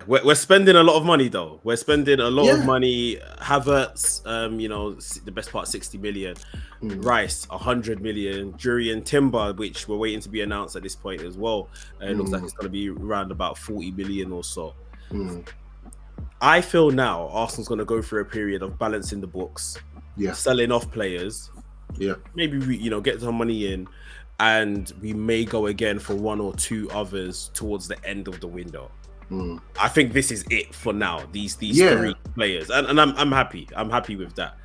we're spending a lot of money though. We're spending a lot of Yeah. money. Havertz, the best part 60 million. Rice 100 million. Jurian Timber, which we're waiting to be announced at this point as well. It looks like it's going to be around about 40 million or so. I feel now Arsenal's going to go through a period of balancing the books, selling off players, maybe get some money in, and we may go again for one or two others towards the end of the window. I think this is it for now. These three players, and I'm happy. I'm happy with that.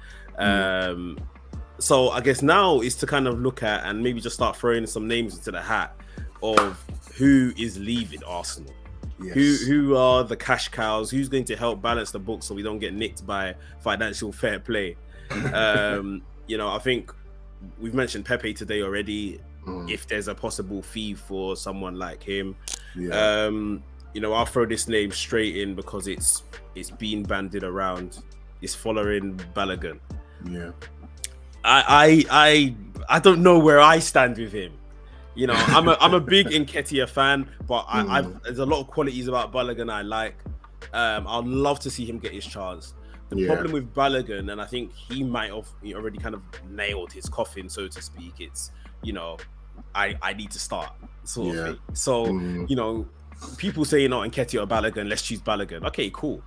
So I guess now is to kind of look at and maybe just start throwing some names into the hat of who is leaving Arsenal. Who are the cash cows? Who's going to help balance the book so we don't get nicked by financial fair play? I think we've mentioned Pepe today already. If there's a possible fee for someone like him, I'll throw this name straight in because it's been bandied around. It's following Balogun. I don't know where I stand with him. I'm a big Nketiah fan, but there's a lot of qualities about Balogun I like. I'd love to see him get his chance. The problem with Balogun, and I think he might have already kind of nailed his coffin, so to speak. It's I need to start sort of thing. So people say Nketiah or Balogun, let's choose Balogun. Okay, cool,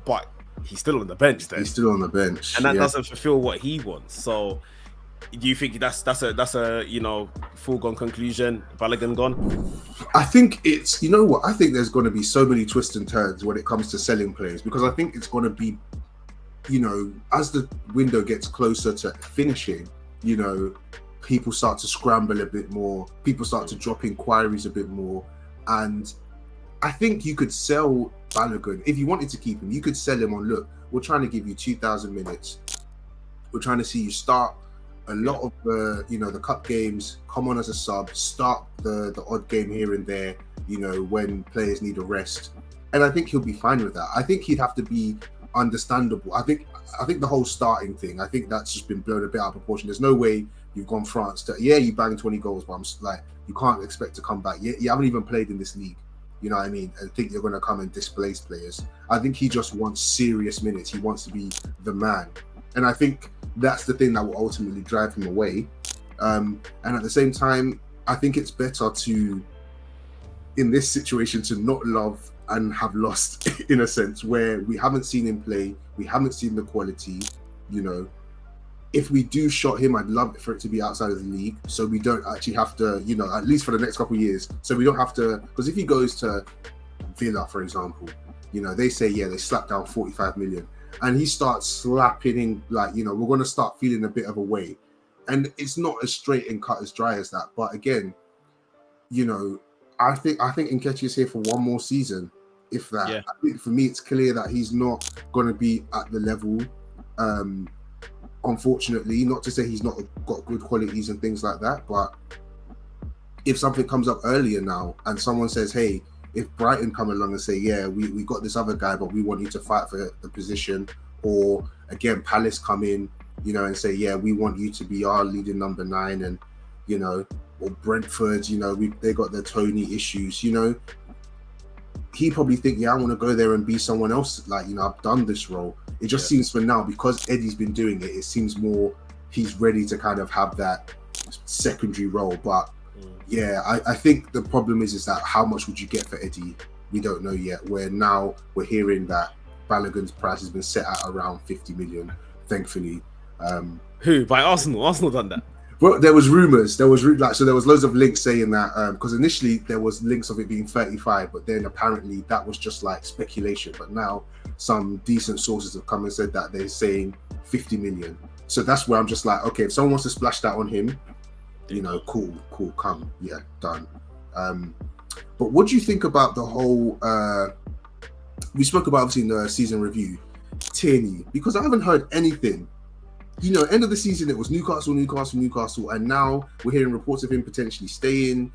but he's still on the bench. Then he's still on the bench, and that doesn't fulfill what he wants. So. Do you think that's a foregone conclusion? Balogun gone? I think it's I think there's going to be so many twists and turns when it comes to selling players, because I think it's going to be as the window gets closer to finishing, people start to scramble a bit more, people start to drop inquiries a bit more, and I think you could sell Balogun if you wanted to keep him. You could sell him on, look, we're trying to give you 2,000 minutes, we're trying to see you start a lot of the cup games, come on as a sub, start the odd game here and there, when players need a rest. And I think he'll be fine with that. I think he'd have to be understandable. I think the whole starting thing, I think that's just been blown a bit out of proportion. There's no way you've gone France to, you banged 20 goals, but I'm like, you can't expect to come back. You haven't even played in this league. You know what I mean? I think you're going to come and displace players. I think he just wants serious minutes. He wants to be the man. And I think that's the thing that will ultimately drive him away. And at the same time, I think it's better to, in this situation, to not love and have lost, in a sense, where we haven't seen him play, we haven't seen the quality. If we do shot him, I'd love for it to be outside of the league, so we don't actually have to, at least for the next couple of years, so we don't have to, because if he goes to Villa, for example, they say, they slapped down 45 million. And he starts slapping in, we're going to start feeling a bit of a way. And it's not as straight and cut as dry as that. But again, I think Nketiah is here for one more season, if that. I think for me, it's clear that he's not going to be at the level. Unfortunately, not to say he's not got good qualities and things like that. But if something comes up earlier now and someone says, hey, if Brighton come along and say, we got this other guy, but we want you to fight for the position, or again, Palace come in, and say, we want you to be our leading number 9, and, or Brentford, they got their Tony issues, he probably think, I want to go there and be someone else. I've done this role. It just seems for now, because Eddie's been doing it, it seems more he's ready to kind of have that secondary role. But I think the problem is that how much would you get for Eddie? We don't know yet. Where now we're hearing that Balogun's price has been set at around 50 million, thankfully. Who? By Arsenal? Arsenal done that? Well, there was rumours. There was loads of links saying that, because initially there was links of it being 35, but then apparently that was just like speculation. But now some decent sources have come and said that they're saying 50 million. So that's where I'm just like, okay, if someone wants to splash that on him, cool, come, done. But what do you think about the whole, we spoke about obviously in the season review, Tierney, because I haven't heard anything. End of the season, it was Newcastle, and now we're hearing reports of him potentially staying.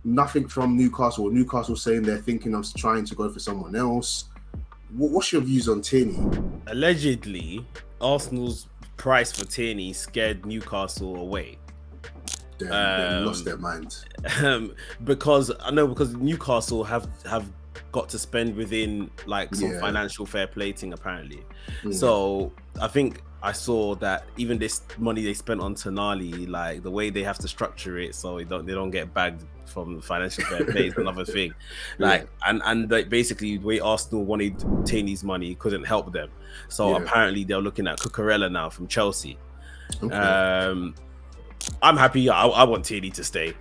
Nothing from Newcastle, or Newcastle saying they're thinking of trying to go for someone else. What's your views on Tierney? Allegedly, Arsenal's price for Tierney scared Newcastle away. They lost their minds. Because Newcastle have got to spend within like some Yeah. financial fair play thing apparently. So I think I saw that even this money they spent on Tonali, like the way they have to structure it so they don't get bagged from financial fair play is another thing. Like and like basically the way Arsenal wanted Tierney's money couldn't help them. So apparently they're looking at Cucurella now from Chelsea. I'm happy. I want Tierney to stay.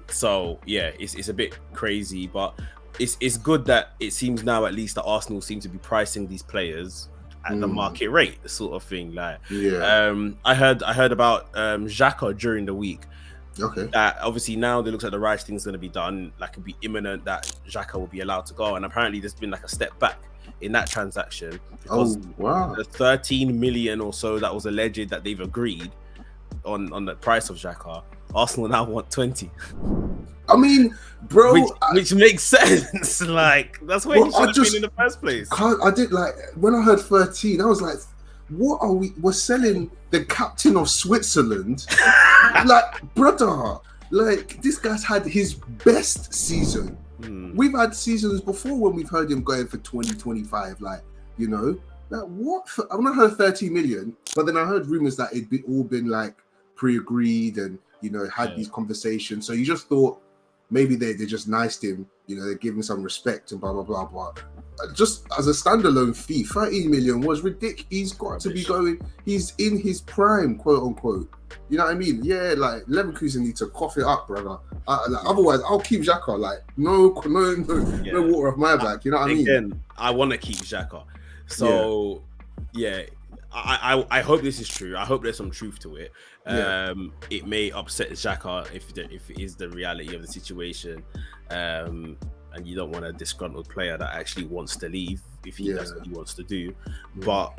So yeah, it's a bit crazy, but it's good that it seems now at least that Arsenal seem to be pricing these players at the market rate, sort of thing. Like, I heard about Xhaka during the week. That obviously now it looks like the right thing's going to be done. Like, it'll be imminent that Xhaka will be allowed to go, and apparently there's been like a step back in that transaction because the 13 million or so that was alleged that they've agreed on the price of Xhaka, Arsenal now want 20. I mean, bro, which makes sense. Like, that's where he should have been in the first place. I did, like, when I heard 13, I was like, what are we? We're selling the captain of Switzerland. Like, brother, like, this guy's had his best season. We've had seasons before when we've heard him going for 20, 25. Like, you know, like, what? When I heard 30 million, but then I heard rumors that it'd all been like pre-agreed and, you know, had these conversations. So you just thought maybe they just niced him, you know, they give him some respect and blah, blah, blah, blah. Just as a standalone fee, 13 million was ridiculous. He's got to be going, he's in his prime, quote unquote. You know what I mean? Yeah, like, Leverkusen need to cough it up, brother. Like, otherwise, I'll keep Xhaka. Like, no water off my back. You know what I mean? Again, I want to keep Xhaka. So, yeah. I hope this is true. I hope there's some truth to it. It may upset Xhaka if it is the reality of the situation, and you don't want a disgruntled player that actually wants to leave if that's what he wants to do. But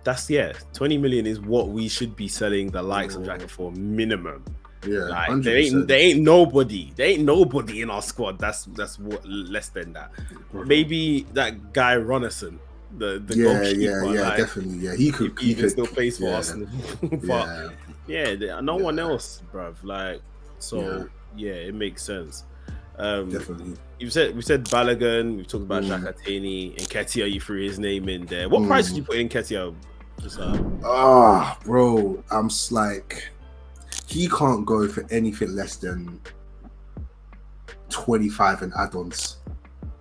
that's 20 million is what we should be selling the likes of Xhaka for minimum. Like, there ain't nobody in our squad that's what less than that. Maybe that guy Ronison. The goalkeeper, like, definitely, he could still plays for Arsenal, but no one else, bruv. Like, so it makes sense. Definitely. We said Balogun. We've talked about Xhaka, Tierney, and Nketiah. You threw his name in there. What price did you put in Nketiah? Bro, I'm like, he can't go for anything less than 25 and add-ons.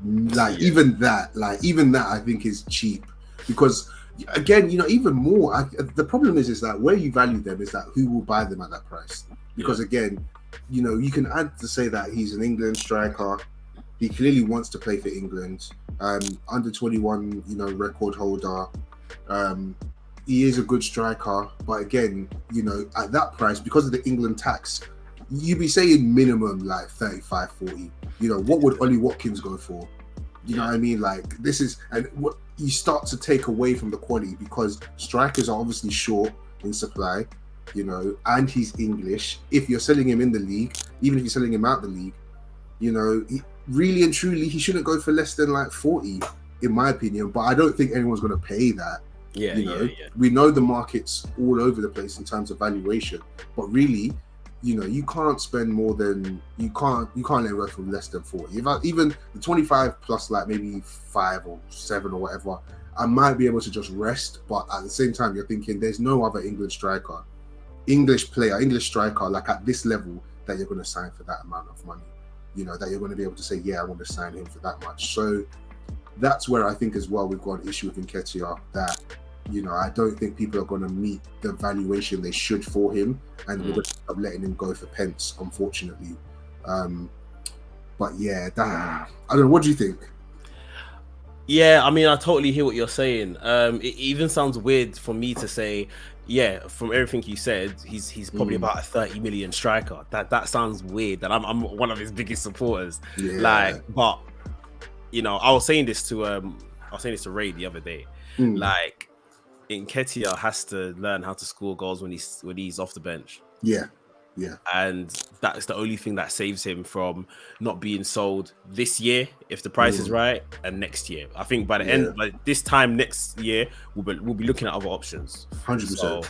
Like, even that I think is cheap, because again, you know, even more, the problem is that where you value them is that who will buy them at that price, because again, you know, you can add to say that he's an England striker, he clearly wants to play for England, under 21, you know, record holder, he is a good striker, but again, you know, at that price, because of the England tax, you'd be saying minimum like 35, 40. You know, what would Ollie Watkins go for? You know what I mean? Like, this is, and what you start to take away from the quality, because strikers are obviously short in supply, you know, and he's English. If you're selling him in the league, even if you're selling him out the league, you know, really and truly, he shouldn't go for less than like 40, in my opinion. But I don't think anyone's going to pay that. We know the market's all over the place in terms of valuation, but really, you know, you can't spend more than, you can't let it go for less than 40. Even the 25 plus like maybe 5 or 7 or whatever, I might be able to just rest. But at the same time, you're thinking there's no other English striker, English striker, like at this level, that you're going to sign for that amount of money. You know, that you're going to be able to say, I want to sign him for that much. So that's where I think as well we've got an issue with Nketiah, that, you know, I don't think people are going to meet the valuation they should for him, and we're going to stop letting him go for pence, unfortunately. But I don't know. What do you think? Yeah, I mean, I totally hear what you're saying. It even sounds weird for me to say, from everything you said, he's probably about a 30 million striker. That sounds weird. That I'm one of his biggest supporters. Like, but you know, I was saying this to Ray the other day. Like, Nketiah has to learn how to score goals when he's off the bench. And that's the only thing that saves him from not being sold this year, if the price is right, and next year. I think by the end, like this time next year, we'll be looking at other options. 100%. So,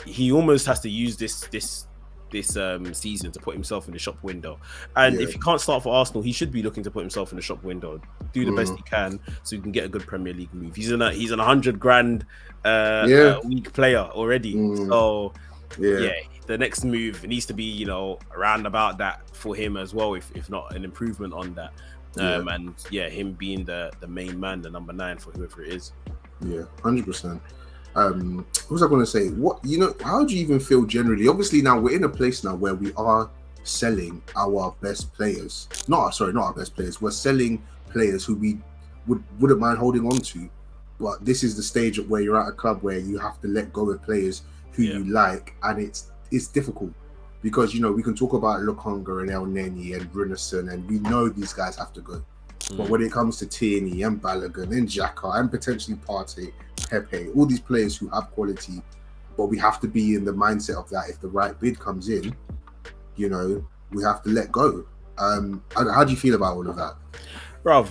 he almost has to use this this season to put himself in the shop window. And if he can't start for Arsenal, he should be looking to put himself in the shop window, do the best he can, so he can get a good Premier League move. He's an 100 grand a week player already. So the next move needs to be, you know, around about that for him as well, if not an improvement on that. And him being the main man, the number 9 for whoever it is. 100%. What was I going to say? What, you know, how do you even feel generally? Obviously, now we're in a place now where we are selling our best players. Not our best players. We're selling players who we wouldn't mind holding on to. But this is the stage where you're at a club where you have to let go of players who you like, and it's difficult because, you know, we can talk about Lokonga and El Neni and Brunison, and we know these guys have to go. But when it comes to Tierney and Balogun and Xhaka and potentially Partey, Pepe, all these players who have quality, but we have to be in the mindset of that if the right bid comes in, you know, we have to let go. How do you feel about all of that? Bruv,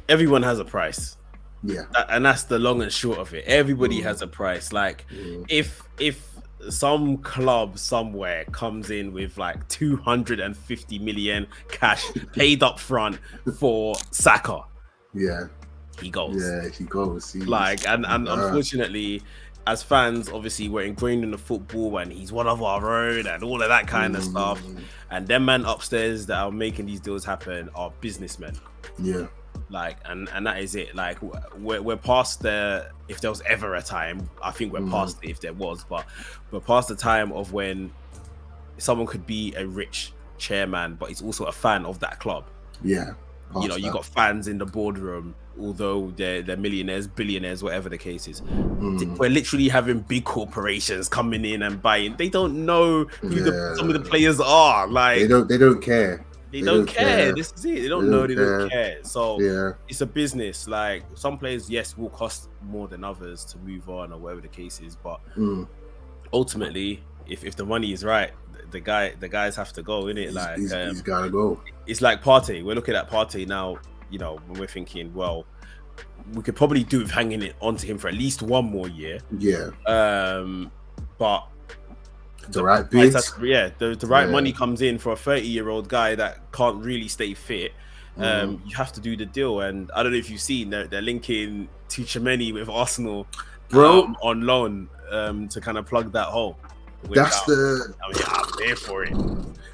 everyone has a price. Yeah. And that's the long and short of it. Everybody has a price. Like, if some club somewhere comes in with like 250 million cash paid up front for Saka, he goes. Yeah, he goes. Like, and unfortunately, as fans, obviously, we're ingrained in the football, and he's one of our own, and all of that kind of stuff. And them man upstairs that are making these deals happen are businessmen. Yeah. Like, and that is it. Like, we're past the, if there was ever a time, I think we're past it if there was, but we're past the time of when someone could be a rich chairman, but he's also a fan of that club. Yeah. You know, you got fans in the boardroom, although they're millionaires, billionaires, whatever the case is. We're literally having big corporations coming in and buying. They don't know who some of the players are. Like, they don't care. They don't care. This is it. They don't know. They don't care. So it's a business. Like, some players, yes, will cost more than others to move on or whatever the case is. But ultimately, if the money is right, the guys have to go, innit? Like, he's gotta go. It's like Partey. We're looking at Partey now. You know, when we're thinking, well, we could probably do with hanging it onto him for at least one more year. Yeah. But the right bid, the right money comes in for a 30-year-old guy that can't really stay fit. You have to do the deal, and I don't know if you've seen they're linking Tchouaméni with Arsenal, on loan, to kind of plug that hole. I'm there for it.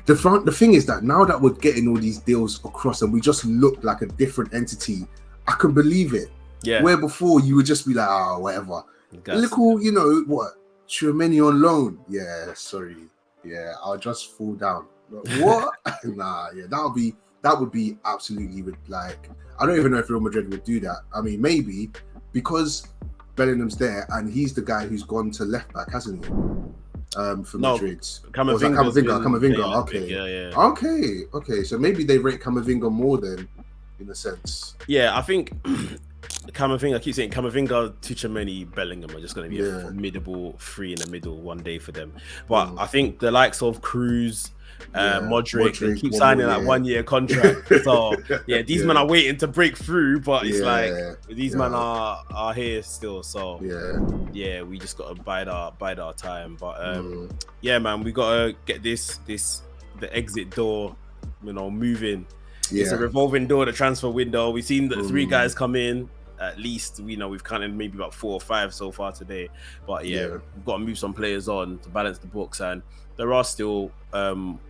The thing is that now that we're getting all these deals across and we just look like a different entity, I can believe it. Yeah. Where before you would just be like, whatever. Little, you know what? Tchouaméni on loan. Yeah, sorry. Yeah, I'll just fall down. What? Nah, yeah, that would be absolutely, like, I don't even know if Real Madrid would do that. I mean, maybe because Bellingham's there and he's the guy who's gone to left back, hasn't he? For Madrid. Camavinga. Okay. Yeah. Okay. So maybe they rate Camavinga more than, in a sense. Yeah, I think Camavinga, I keep saying Camavinga, Tchouaméni, Bellingham are just going to be a formidable three in the middle one day for them. But I think the likes of Cruz, Modric, they keep signing that 1 year contract. So these men are waiting to break through, but it's like these men are here still. So we just got to bide our time. But man, we got to get the exit door, you know, moving. It's a revolving door, the transfer window. We've seen the 3 guys come in. At least, you know, we've counted maybe about 4 or 5 so far today. But we've got to move some players on to balance the books, and there are still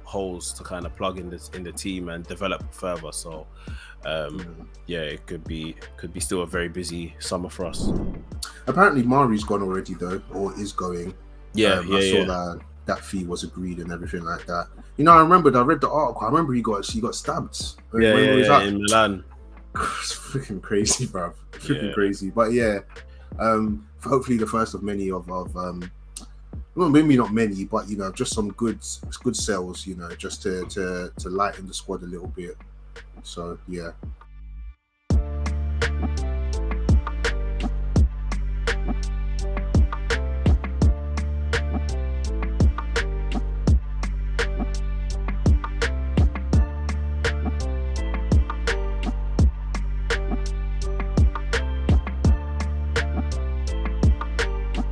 holes to kind of plug in the team and develop further. So it could be still a very busy summer for us. Apparently Mari's gone already though, or is going. I saw that fee was agreed and everything like that. You know, I read the article. I remember he got stabbed. In Milan. It's freaking crazy, bro. Crazy. But hopefully the first of many of well, maybe not many, but, you know, just some good sales, you know, just to lighten the squad a little bit. So